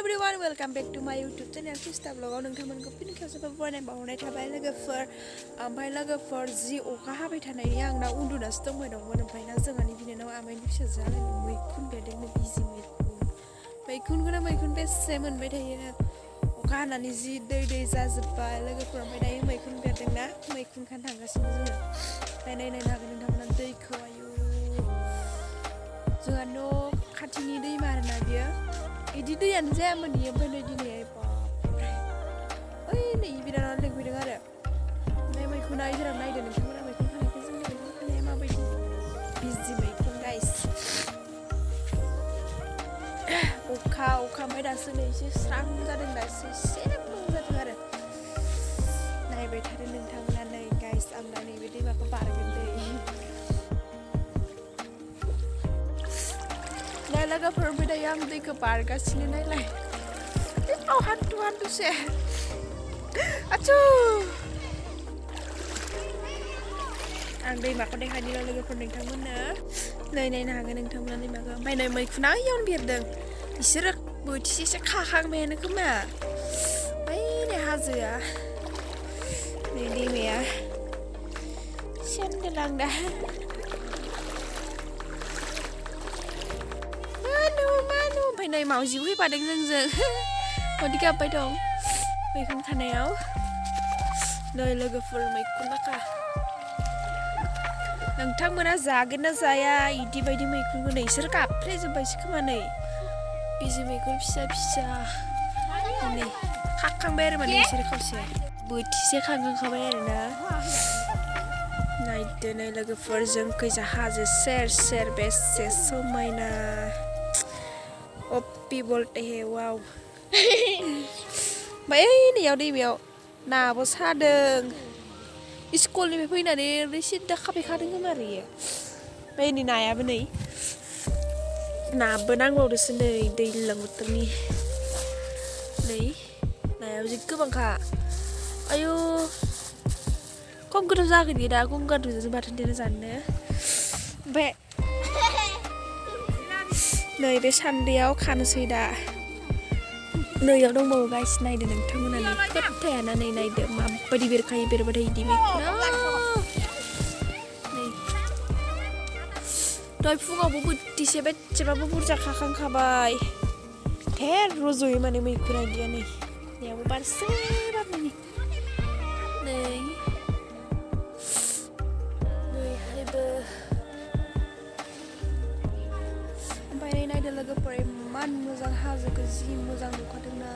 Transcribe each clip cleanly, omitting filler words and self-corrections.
everyone, welcome back to my YouTube channel. Suchita vlog नोंथांमोनखौ फिन खेबसेबाव बरायनाय बावहरनाय थाबाय लोगोफोर ओमफ्राय लोगोफोर जि अखा हाबाय थानायनि आंना उन्दुनासो दंमोन ओमफ्राय ना जोंहानि बिनानाव आमाइनि फिसाजोआ मैखुन बेरदोंनो बिजि मैखुनखौनो मैखुन बेसे मोनबाय थायो अखा हानानै जि दै जाजोब्बाय लोगोफोर ओमफ्राय दायो मैखुन बेरदोंना मैखुन खानो थांगासिनो जोङो नायनो हागोन नोंथांमोना दैखौ आयु जोंहा न' खाथिनि दैमा आरोना बियो इदि दैयानो जायामोन इयो ओमफ्राय नै दिनै बापरे ओइ नै बिराद लिंफैदों आरो ओमफ्राय मैखुना जेराव नायदो नोंथांमोना मैखुन खानायखौ जोंनि मैखुन खानाया माबायदि बिजि मैखुन गाइस अखा ओमफ्राय दासो नै एसे स्रां जादों दासो एसे मोजां जादों आरो नायबाय थादो नोंथांमोना नै गाइस आं दा नैबे दैमाखौ बारगोन दै लोगोफोर ओमफ्राय दायो आं दैखौ बारगासिनो नायलाय हान्थुसे आचु आं दैमाखौ देखायनि लोगोफोर नोंथांमोननो नै नायनो हागोन नोंथांमोना दैमाखौ ओमफ्राय नै मैखुना इयावनो बेरदों बिसोरो बोथिसे खाखांबायानो खोमा बै नै हाजोआ नै दैमाया सेन्देल आं दा ओमफ्राय नै मावजिबो फैफादों जोंजों मावजि गाबबाय दं मैखुन खानायाव नै लोगोफोर मैखुन नाखा नोंथांमोना जागोन ना जाया इदि बायदि मैखुनखौ नै इसोर गाबफ्लेजोब्बायसो खोमा नै बिजि मैखुन फिसा नै खाखांबाय आरो माने इसोर खावसे बोथिसे खांखांखाबाय आरोना नायदो नै लोगोफोर जोंखैजा हाजो सेर बेसे समायना अप्पि बोलते है वाव ओमफ्राय नैयाव दैमायाव नाबो सादों स्कुलनिफ्राय फैनानै ओरै सिद्दा खाफैखादों खोमा आरो इयो ओमफ्राय नै नायाबो नै नाबो नांबावदोसो नै दैज्लां बोथोरनि नै नायाबो जि गोबांखा आयु खम गोथाव जागोन बियो दा गंगार दुन्दियाजों बाथोन देना जानो ओमफ्राय नै बे सान्दैयाव खानोसै दा नैयाव दंबावो गाइस नायदो नोंथांमोना नै खोथायाना नै नायदो माबायदि बेरखायो बेरबाथाय इदि मैखुना नै दहाय फुङावबो बोथिसे बेसेबाबो बुरजा खाखांखाबाय धेर रज'यो माने मैखुना इदिया नै नैयावबो बारसे बारनायनि नैहायबो ओमफ्राय नायदो लोगोफोर इमान मोजां हाजोखौ जि मोजां नुखादोंना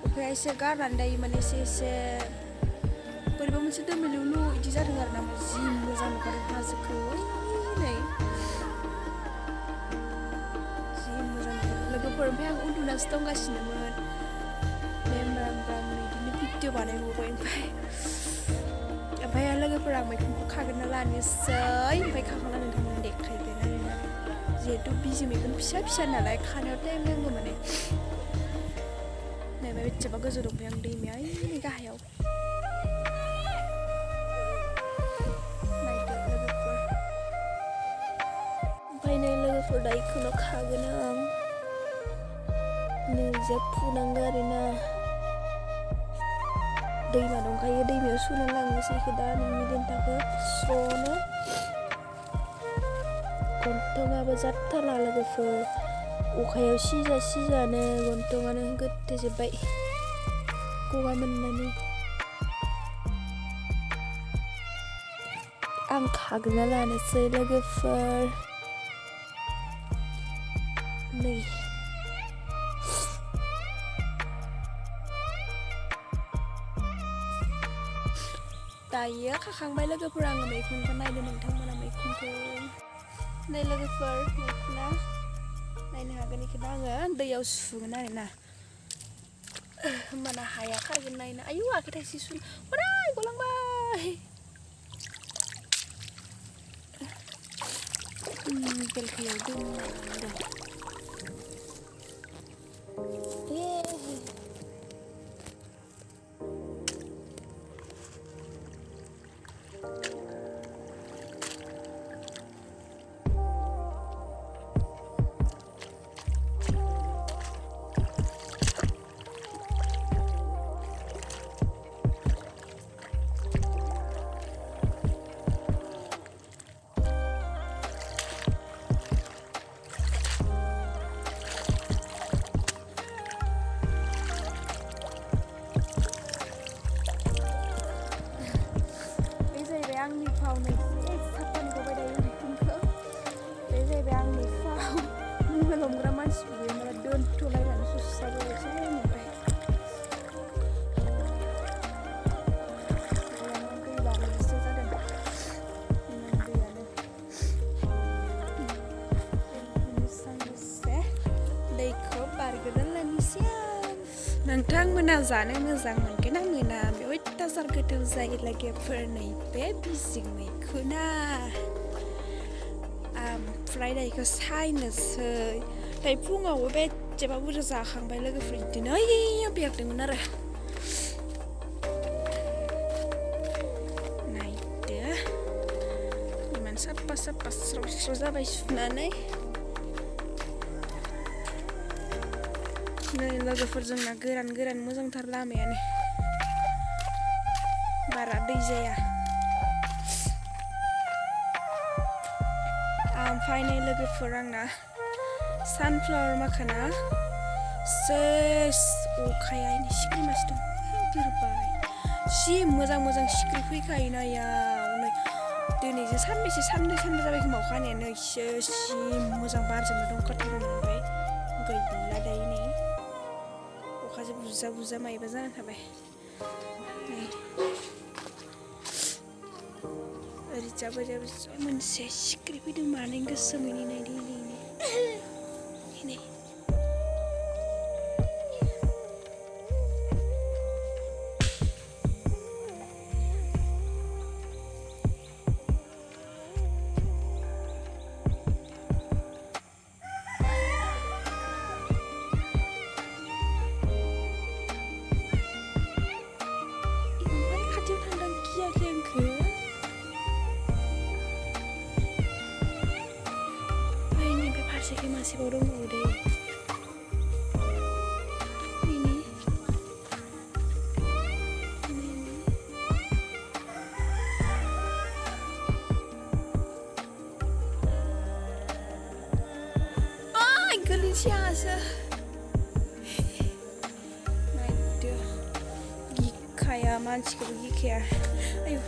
अखाया एसे गारनानै दायो माने एसे बोरैबा मोनसे दोमैलुलु इदि जादों आरो ना जि मोजां नुखादों हाजोखौ नै जि मोजां लोगोफोर ओमफ्राय आं उन्दुनासो दंगासिनोमोन मेमब्रां बिदिनो भिडिअ बानायबावबाय ओमफ्राय लोगोफोर आं मैखुनखौ खागोनना लानोसै ओमफ्राय खाखांना नोंथांमोन देखायगोन आरोना जिहेतु बिजि मैखुन फिसा नालाय खानायाव टाइम नांगौ माने नै बेसेबा गोजौ दंफाय आं दैमाया ओइ गाहायाव नायदो लोगोफोर ओमफ्राय नै लोगोफोर दा इखौनो खागोन आं नै जे फुनांगौ आरोना दैमा दंखायो दैमायाव सुना लांनोसै इखौ दा नोंनि देन्थाखौ स्र'नो गन्थङाबो जाथारला लोगोफोर अखायाव सिजानो गन्थङानो गोदोजोब्बाय गगा मोननानै आं खाग्रोना लानोसै लोगोफोर नै दायो खाखांबाय लोगोफोर आङो मैखुनखौ नायदो नोंथांमोना मैखुनखौ नै लोगोफोर मैखुना नायनो हागोन इखौ दा आङो दैयाव सुगोन आरोना होमबाना हाया खारगोन नायनो आयु आखाइ थाइसे सुन हराय गलांबाय बेलखायाव दोननाय दं सान्दुं हमग्रा मानसिबो गैया नालाय दोनथ'लायनानै सुस्राबोसै ओमफ्राय दैबानासो जादों दैयानो दसे दैखौ बारगोदान लानोसै आं नोंथांमोना जानो मोजां मोनगोन ना मोना बे अयथासार गोथाव जायो लोगोफोर नैबे बिजि मैखुना ओमफ्राय दायोखौ सायनोसै दायो फुङावबो बेसेबा बुरजा जाखांबाय लोगोफोर बिदिनो ओइयाव बेरदोंमोन आरो नायदो इमान साफा साफा स्राव स्राव जाबाय सुनानै नै लोगोफोर जोंना गोरान गोरान मोजांथार लामायानो बारा दै जाया ओमफ्राय नै लोगोफोर आंना सानफ्लावार माखाना सेस अखाया सिख्रि मासे दं बिरबाय जि मोजां मोजां सिख्रि फैखायोना याव नै दिनैजों सानबेसे साननै जाबाय खोमा अखा हानाया नैसो जि मोजां बारजोंनो दंखाथारोमोन ओमफ्राय गैला दायो नै अखाजों बुजा बुजा मायबा जाना थाबाय नै ओरैजाबो मोनसे सिख्रि फैदों मानै गोसोमैनि नायदो नै फारसेखै मासेबाव दंबावो दे गोलैनोसै आंहासो नायदो गिखाया मानसिखौबो गिखाया आयौ